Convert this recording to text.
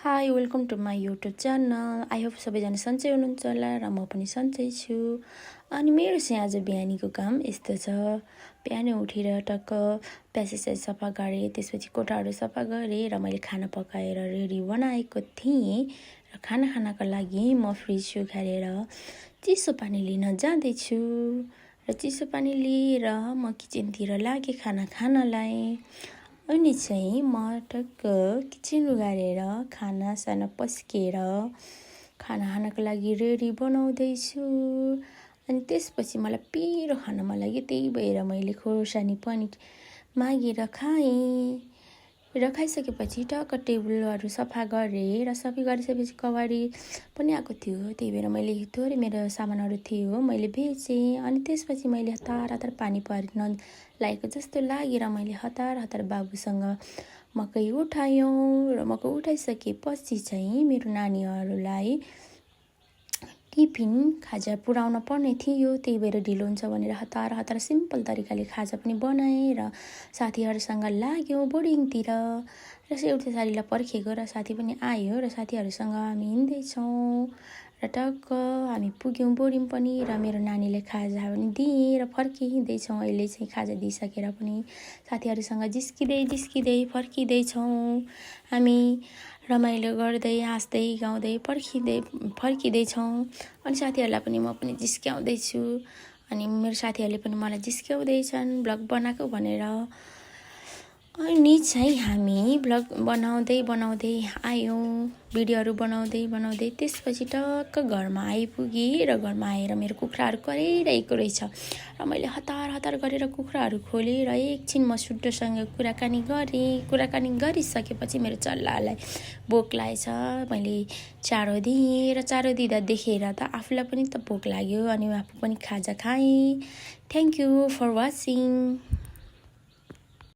High welcome to my YouTube channel. I hope सबैजना सन्चै हुनुहुन्छ होला र म पनि सन्चै छु। अनि मेरो चाहिँ आज बिहानीको काम यस्तो छ। बिहानै उठेर टक्क प्यासेज सफा गरेँ, त्यसपछि कोठाहरू सफा गरेँ र मैले खाना पकाएर रेडी बनाएको थिएँ र खानाको लागि म फ्रिज सुखारेर चिसो पानी लिन जाँदैछु र चिसो पानी लिएर म किचनतिर लागेँ खाना खानलाई। अनि चाहिँ म टक्क किचन उघारेर खानासाना पस्केर खाना खानको लागि रेडी बनाउँदैछु। अनि त्यसपछि मलाई पिरो खान मन लाग्यो, त्यही भएर मैले खोर्सानी पनि मागेर खाएँ र खाइसकेपछि टक्क टेबलहरू सफा गरेँ र सफा गरिसकेपछि कवाडी पनि आएको थियो, त्यही भएर मैले थोरै मेरो सामानहरू थियो मैले बेचेँ। अनि त्यसपछि मैले हतार पानी परिन लागेको जस्तो लागेर मैले हतार बाबुसँग मकै उठायौँ र मकै उठाइसकेपछि चाहिँ मेरो नानीहरूलाई टिफिन खाजा पुर्याउन पर्ने थियो, त्यही भएर ढिलो हुन्छ भनेर हतार सिम्पल तरिकाले खाजा पनि बनाएँ र साथीहरूसँग लाग्यौँ बोर्डिङतिर र एउटा साथीलाई पर्खेको र साथी पनि आयो र साथीहरूसँग हामी हिँड्दैछौँ र टक्क हामी पुग्यौँ बोर्डिङ पनि र मेरो नानीले खाजा पनि दिएँ र फर्किँदैछौँ। अहिले चाहिँ खाजा दिइसकेर पनि साथीहरूसँग जिस्किँदै फर्किँदैछौँ। हामी रमाइलो गर्दै हाँस्दै गाउँदै फर्किँदैछौँ। अनि साथीहरूलाई पनि म पनि जिस्क्याउँदैछु अनि मेरो साथीहरूले पनि मलाई जिस्क्याउँदैछन् भ्लग बनाएको भनेर। अनि चाहिँ हामी भ्लग बनाउँदै आयौँ, भिडियोहरू बनाउँदै त्यसपछि टक्क घरमा आइपुगेँ र घरमा आएर मेरो कुखुराहरू कराइरहेको रहेछ र मैले हतार गरेर कुखुराहरू खोलेँ र एकछिन म सुड्डोसँग कुराकानी गरिसकेपछि मेरो चल्लालाई भोक लागेछ, मैले चारो दिएँ र चारो दिँदा देखेर त आफूलाई पनि त भोक लाग्यो अनि आफू पनि खाजा खाएँ। Thank you for watching.